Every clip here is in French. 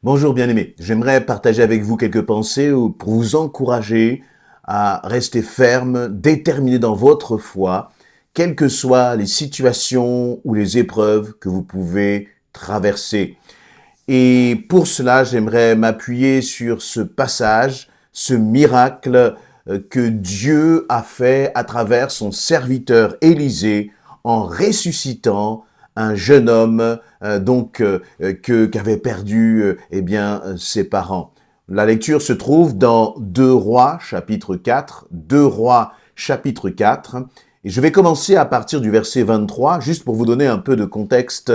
Bonjour bien-aimés, j'aimerais partager avec vous quelques pensées pour vous encourager à rester ferme, déterminé dans votre foi, quelles que soient les situations ou les épreuves que vous pouvez traverser. Et pour cela, j'aimerais m'appuyer sur ce passage, ce miracle que Dieu a fait à travers son serviteur Élisée en ressuscitant un jeune homme qu'avait perdu ses parents. La lecture se trouve dans 2 Rois chapitre 4, 2 Rois chapitre 4, et je vais commencer à partir du verset 23 juste pour vous donner un peu de contexte.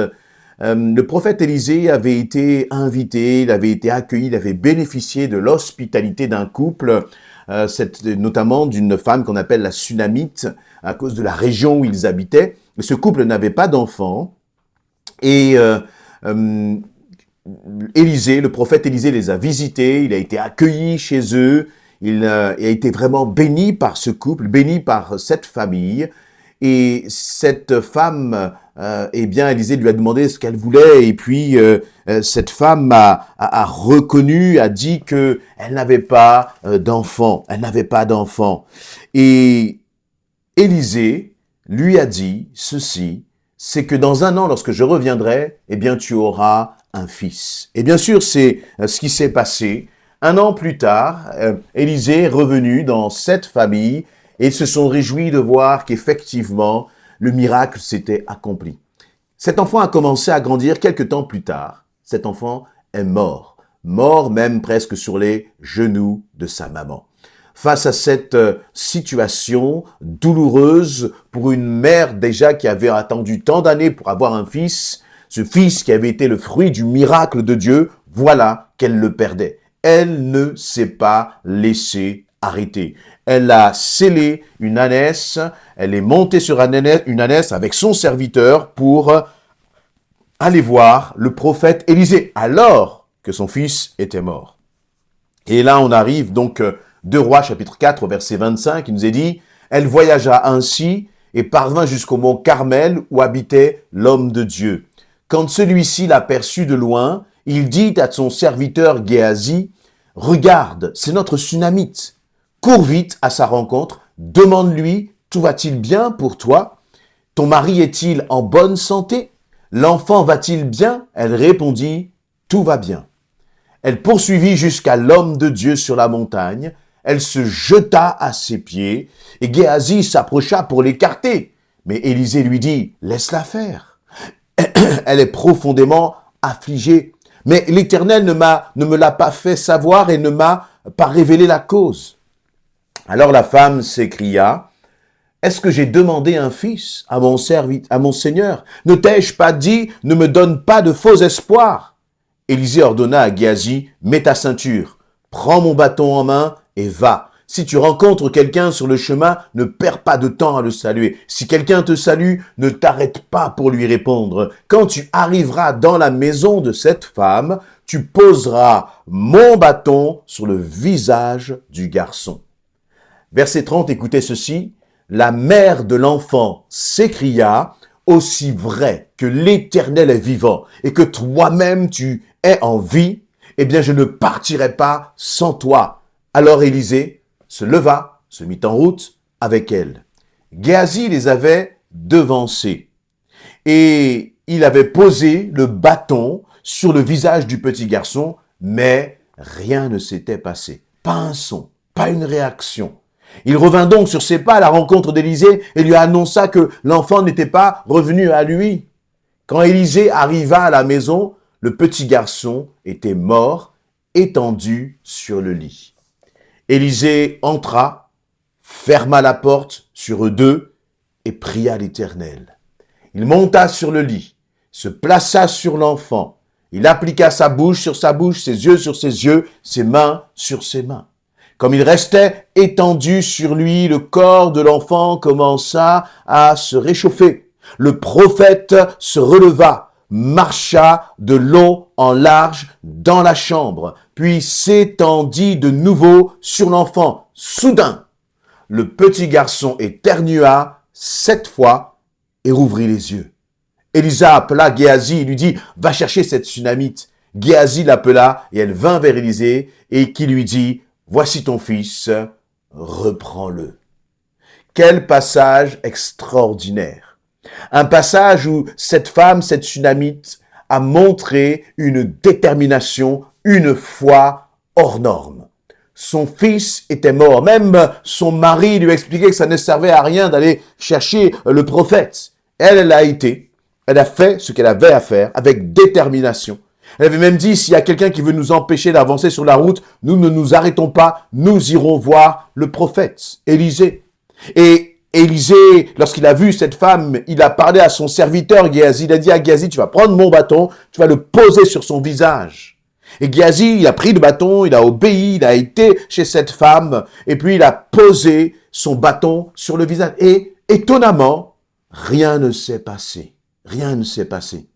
Le prophète Élisée avait été invité, il avait été accueilli, il avait bénéficié de l'hospitalité d'un couple, notamment d'une femme qu'on appelle la Sunamite, à cause de la région où ils habitaient. Ce couple n'avait pas d'enfants et Élisée, le prophète Élisée les a visités, il a été accueilli chez eux, il a été vraiment béni par ce couple, béni par cette famille. Et cette femme, Élisée lui a demandé ce qu'elle voulait, et puis cette femme a reconnu, a dit que elle n'avait pas d'enfant, elle n'avait pas d'enfant. Et Élisée lui a dit ceci, c'est que dans 1 an, lorsque je reviendrai, tu auras un fils. Et bien sûr, c'est ce qui s'est passé. 1 an plus tard, Élisée est revenu dans cette famille, et ils se sont réjouis de voir qu'effectivement, le miracle s'était accompli. Cet enfant a commencé à grandir quelque temps plus tard. Cet enfant est mort. Mort même presque sur les genoux de sa maman. Face à cette situation douloureuse pour une mère déjà qui avait attendu tant d'années pour avoir un fils, ce fils qui avait été le fruit du miracle de Dieu, voilà qu'elle le perdait. Elle ne s'est pas laissée arrêter. Elle a scellé une ânesse, elle est montée sur une ânesse avec son serviteur pour aller voir le prophète Élisée, alors que son fils était mort. Et là, on arrive donc 2 Rois chapitre 4, verset 25, il nous est dit, « Elle voyagea ainsi et parvint jusqu'au mont Carmel où habitait l'homme de Dieu. Quand celui-ci l'aperçut de loin, il dit à son serviteur Géasi, « Regarde, c'est notre Sunamite. Cours vite à sa rencontre, demande-lui, tout va-t-il bien pour toi? Ton mari est-il en bonne santé? L'enfant va-t-il bien? » Elle répondit, « Tout va bien. » Elle poursuivit jusqu'à l'homme de Dieu sur la montagne. Elle se jeta à ses pieds et Géasi s'approcha pour l'écarter. Mais Élisée lui dit, « Laisse-la faire. Elle est profondément affligée. Mais l'Éternel ne me l'a pas fait savoir et ne m'a pas révélé la cause. » Alors la femme s'écria, « Est-ce que j'ai demandé un fils à mon Seigneur? Ne t'ai-je pas dit, ne me donne pas de faux espoirs? » Élisée ordonna à Géasi, « Mets ta ceinture, prends mon bâton en main et va. Si tu rencontres quelqu'un sur le chemin, ne perds pas de temps à le saluer. Si quelqu'un te salue, ne t'arrête pas pour lui répondre. Quand tu arriveras dans la maison de cette femme, tu poseras mon bâton sur le visage du garçon. » Verset 30, écoutez ceci. « La mère de l'enfant s'écria, « Aussi vrai que l'Éternel est vivant et que toi-même tu es en vie, je ne partirai pas sans toi. » Alors Élisée se leva, se mit en route avec elle. Géasi les avait devancés et il avait posé le bâton sur le visage du petit garçon, mais rien ne s'était passé. Pas un son, pas une réaction. Il revint donc sur ses pas à la rencontre d'Élisée et lui annonça que l'enfant n'était pas revenu à lui. Quand Élisée arriva à la maison, le petit garçon était mort, étendu sur le lit. Élisée entra, ferma la porte sur eux deux et pria l'Éternel. Il monta sur le lit, se plaça sur l'enfant. Il appliqua sa bouche sur sa bouche, ses yeux sur ses yeux, ses mains sur ses mains. Comme il restait étendu sur lui, le corps de l'enfant commença à se réchauffer. Le prophète se releva, marcha de long en large dans la chambre, puis s'étendit de nouveau sur l'enfant. Soudain, le petit garçon éternua 7 fois et rouvrit les yeux. Élisa appela Géasi et lui dit, « Va chercher cette Sunamite. » Géasi l'appela et elle vint vers Élisée et qui lui dit, « Voici ton fils, reprends-le. » Quel passage extraordinaire. Un passage où cette femme, cette Sunamite, a montré une détermination, une foi hors norme. Son fils était mort. Même son mari lui expliquait que ça ne servait à rien d'aller chercher le prophète. Elle a fait ce qu'elle avait à faire avec détermination. Elle avait même dit, s'il y a quelqu'un qui veut nous empêcher d'avancer sur la route, nous ne nous arrêtons pas, nous irons voir le prophète, Élisée. Et Élisée, lorsqu'il a vu cette femme, il a parlé à son serviteur Géasi. Il a dit à Géasi, tu vas prendre mon bâton, tu vas le poser sur son visage. Et Géasi, il a pris le bâton, il a obéi, il a été chez cette femme, et puis il a posé son bâton sur le visage. Et étonnamment, rien ne s'est passé. Rien ne s'est passé.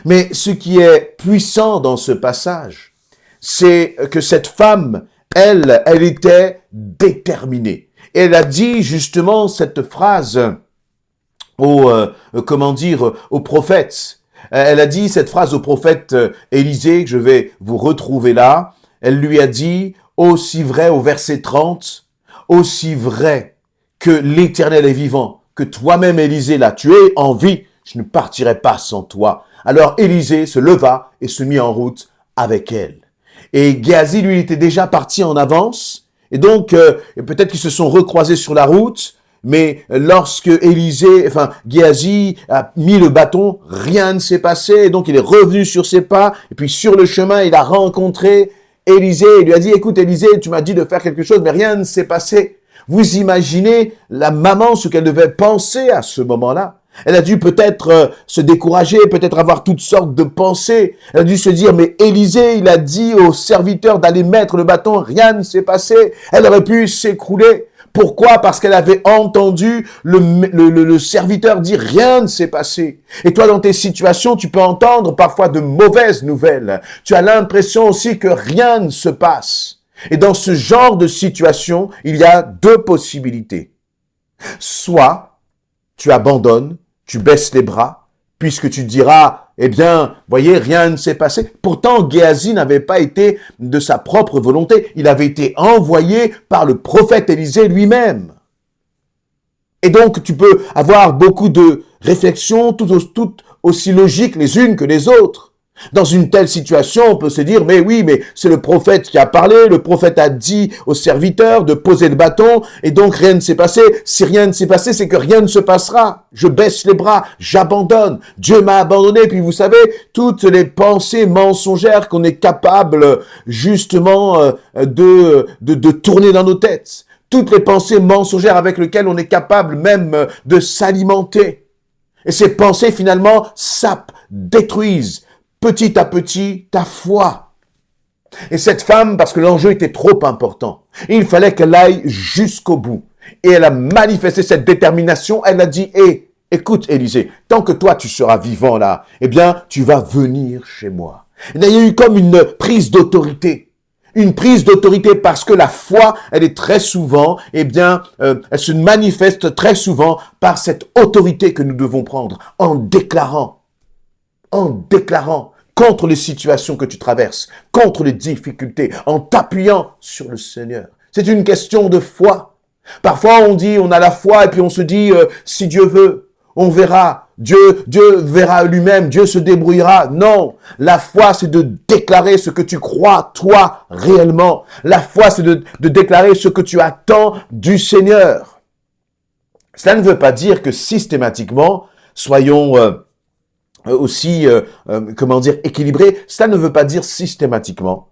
Mais ce qui est puissant dans ce passage, c'est que cette femme, elle était déterminée. Et elle a dit justement cette phrase au prophète. Elle a dit cette phrase au prophète Élisée, que je vais vous retrouver là. Elle lui a dit, aussi vrai au verset 30, aussi vrai que l'Éternel est vivant, que toi-même Élisée là, tu es en vie, je ne partirai pas sans toi. Alors Élisée se leva et se mit en route avec elle. Et Géasi, lui, était déjà parti en avance. Et donc, peut-être qu'ils se sont recroisés sur la route, mais lorsque Géasi a mis le bâton, rien ne s'est passé. Et donc, il est revenu sur ses pas. Et puis, sur le chemin, il a rencontré Élisée. Il lui a dit, écoute, Élisée, tu m'as dit de faire quelque chose, mais rien ne s'est passé. Vous imaginez la maman, ce qu'elle devait penser à ce moment-là. Elle a dû peut-être se décourager, peut-être avoir toutes sortes de pensées. Elle a dû se dire, mais Élisée, il a dit au serviteur d'aller mettre le bâton, rien ne s'est passé. Elle aurait pu s'écrouler. Pourquoi? Parce qu'elle avait entendu le serviteur dire, rien ne s'est passé. Et toi, dans tes situations, tu peux entendre parfois de mauvaises nouvelles. Tu as l'impression aussi que rien ne se passe. Et dans ce genre de situation, il y a deux possibilités. Soit tu abandonnes, tu baisses les bras, puisque tu diras, eh bien, voyez, rien ne s'est passé. Pourtant, Géasi n'avait pas été de sa propre volonté. Il avait été envoyé par le prophète Élisée lui-même. Et donc, tu peux avoir beaucoup de réflexions, toutes aussi logiques les unes que les autres. Dans une telle situation, on peut se dire, mais oui, mais c'est le prophète qui a parlé, le prophète a dit au serviteur de poser le bâton, et donc rien ne s'est passé. Si rien ne s'est passé, c'est que rien ne se passera. Je baisse les bras, j'abandonne. Dieu m'a abandonné. Puis vous savez, toutes les pensées mensongères qu'on est capable justement de tourner dans nos têtes. Toutes les pensées mensongères avec lesquelles on est capable même de s'alimenter. Et ces pensées finalement sapent, détruisent petit à petit ta foi. Et cette femme, parce que l'enjeu était trop important, il fallait qu'elle aille jusqu'au bout. Et elle a manifesté cette détermination. Elle a dit, écoute Élisée, tant que toi tu seras vivant là, eh bien tu vas venir chez moi. Et il y a eu comme une prise d'autorité. Une prise d'autorité parce que la foi, elle est très souvent, elle se manifeste très souvent par cette autorité que nous devons prendre en déclarant contre les situations que tu traverses, contre les difficultés, en t'appuyant sur le Seigneur. C'est une question de foi. Parfois, on dit, on a la foi et puis on se dit, si Dieu veut, on verra. Dieu verra lui-même, Dieu se débrouillera. Non, la foi, c'est de déclarer ce que tu crois, toi, réellement. La foi, c'est de déclarer ce que tu attends du Seigneur. Cela ne veut pas dire que systématiquement, soyons équilibré. Cela ne veut pas dire systématiquement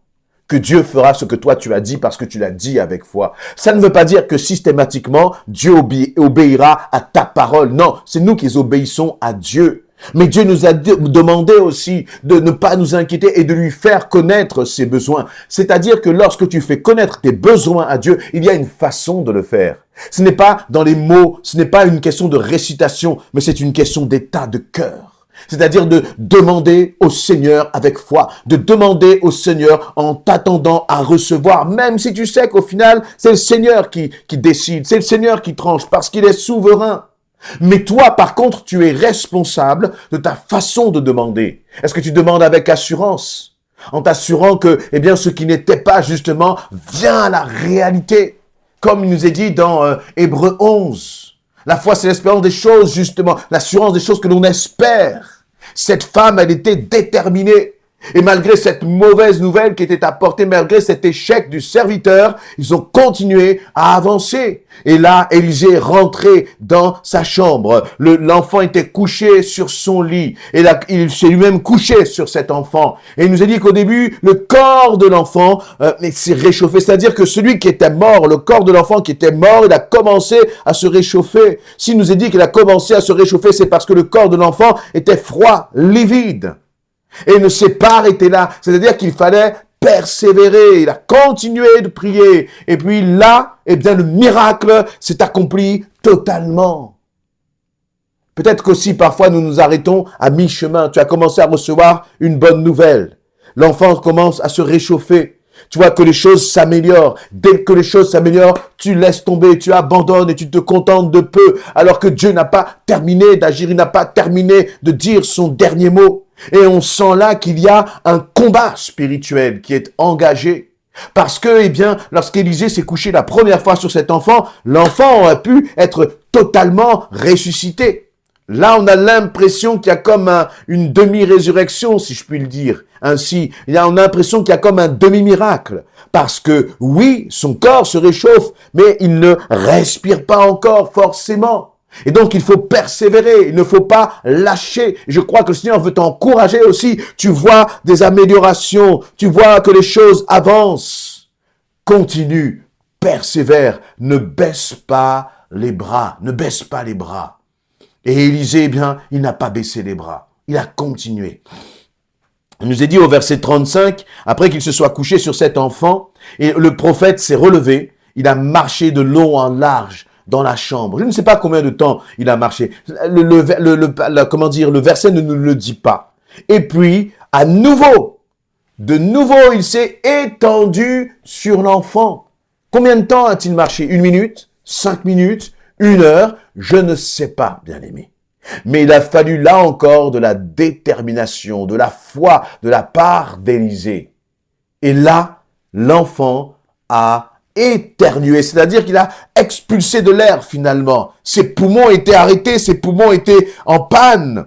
que Dieu fera ce que toi tu as dit parce que tu l'as dit avec foi. Ça ne veut pas dire que systématiquement Dieu obéira à ta parole. Non, c'est nous qui obéissons à Dieu. Mais Dieu nous a demandé aussi de ne pas nous inquiéter et de lui faire connaître ses besoins. C'est-à-dire que lorsque tu fais connaître tes besoins à Dieu, il y a une façon de le faire. Ce n'est pas dans les mots, ce n'est pas une question de récitation, mais c'est une question d'état de cœur. C'est-à-dire de demander au Seigneur avec foi, de demander au Seigneur en t'attendant à recevoir, même si tu sais qu'au final, c'est le Seigneur qui décide, c'est le Seigneur qui tranche, parce qu'il est souverain. Mais toi, par contre, tu es responsable de ta façon de demander. Est-ce que tu demandes avec assurance? en t'assurant que, eh bien, ce qui n'était pas justement vient à la réalité. Comme il nous est dit dans Hébreux 11. La foi, c'est l'espérance des choses, justement, l'assurance des choses que l'on espère. Cette femme, elle était déterminée. Et malgré cette mauvaise nouvelle qui était apportée, malgré cet échec du serviteur, ils ont continué à avancer. Et là, Élisée est rentré dans sa chambre. L'enfant était couché sur son lit. Et là, il s'est lui-même couché sur cet enfant. Et il nous a dit qu'au début, le corps de l'enfant s'est réchauffé. C'est-à-dire que celui qui était mort, le corps de l'enfant qui était mort, il a commencé à se réchauffer. S'il nous a dit qu'il a commencé à se réchauffer, c'est parce que le corps de l'enfant était froid, livide. Et il ne s'est pas arrêté là. C'est-à-dire qu'il fallait persévérer. Il a continué de prier. Et puis là, eh bien, le miracle s'est accompli totalement. Peut-être qu'aussi, parfois, nous nous arrêtons à mi-chemin. Tu as commencé à recevoir une bonne nouvelle. L'enfant commence à se réchauffer. Tu vois que les choses s'améliorent. Dès que les choses s'améliorent, tu laisses tomber, tu abandonnes et tu te contentes de peu. Alors que Dieu n'a pas terminé d'agir, il n'a pas terminé de dire son dernier mot. Et on sent là qu'il y a un combat spirituel qui est engagé. Parce que, eh bien, lorsqu'Élisée s'est couché la première fois sur cet enfant, l'enfant aurait pu être totalement ressuscité. Là, on a l'impression qu'il y a comme une demi-résurrection, si je puis le dire ainsi. On a l'impression qu'il y a comme un demi-miracle. Parce que, oui, son corps se réchauffe, mais il ne respire pas encore forcément. Et donc, il faut persévérer, il ne faut pas lâcher. Je crois que le Seigneur veut t'encourager aussi. Tu vois des améliorations, tu vois que les choses avancent. Continue, persévère, ne baisse pas les bras, ne baisse pas les bras. Et Élisée, eh bien, il n'a pas baissé les bras, il a continué. Il nous est dit au verset 35, après qu'il se soit couché sur cet enfant, et le prophète s'est relevé, il a marché de long en large dans la chambre. Je ne sais pas combien de temps il a marché. Le verset ne nous le dit pas. Et puis, de nouveau, il s'est étendu sur l'enfant. Combien de temps a-t-il marché? 1 minute? 5 minutes? 1 heure? Je ne sais pas, bien-aimé. Mais il a fallu là encore de la détermination, de la foi de la part d'Élisée. Et là, l'enfant a éternué, c'est-à-dire qu'il a expulsé de l'air finalement. Ses poumons étaient arrêtés, ses poumons étaient en panne.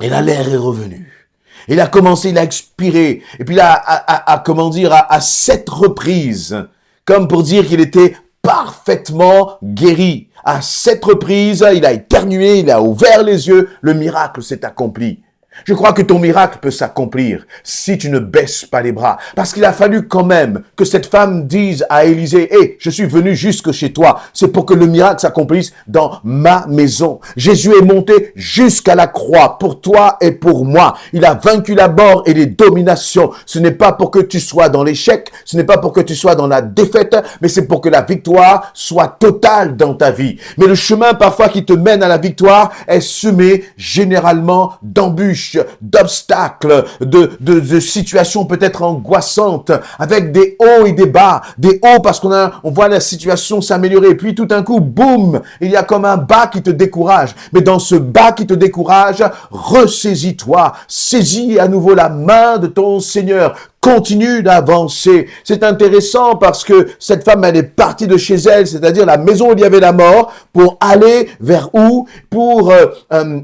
Et là, l'air est revenu. Il a commencé, il a expiré. Et puis là, à 7 reprises, comme pour dire qu'il était parfaitement guéri. À 7 reprises, il a éternué, il a ouvert les yeux, le miracle s'est accompli. Je crois que ton miracle peut s'accomplir si tu ne baisses pas les bras. Parce qu'il a fallu quand même que cette femme dise à Élisée, « Hé, je suis venu jusque chez toi. C'est pour que le miracle s'accomplisse dans ma maison. » Jésus est monté jusqu'à la croix pour toi et pour moi. Il a vaincu la mort et les dominations. Ce n'est pas pour que tu sois dans l'échec, ce n'est pas pour que tu sois dans la défaite, mais c'est pour que la victoire soit totale dans ta vie. Mais le chemin parfois qui te mène à la victoire est semé généralement d'embûches, d'obstacles, de situations peut-être angoissantes, avec des hauts et des bas. Des hauts parce on voit la situation s'améliorer, et puis tout d'un coup, boum, il y a comme un bas qui te décourage. Mais dans ce bas qui te décourage, ressaisis-toi, saisis à nouveau la main de ton Seigneur. Continue d'avancer. C'est intéressant parce que cette femme, elle est partie de chez elle, c'est-à-dire la maison où il y avait la mort, pour aller vers où? Pour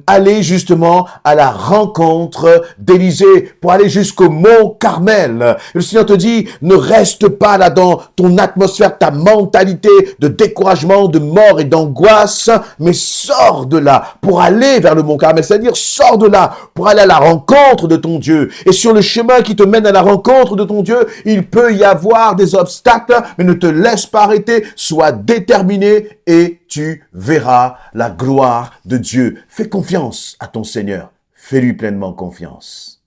aller justement à la rencontre d'Élisée, pour aller jusqu'au mont Carmel. Le Seigneur te dit, ne reste pas là dans ton atmosphère, ta mentalité de découragement, de mort et d'angoisse, mais sors de là pour aller vers le mont Carmel, c'est-à-dire sors de là pour aller à la rencontre de ton Dieu. Et sur le chemin qui te mène à la rencontre de ton Dieu, il peut y avoir des obstacles, mais ne te laisse pas arrêter, sois déterminé et tu verras la gloire de Dieu. Fais confiance à ton Seigneur, fais-lui pleinement confiance.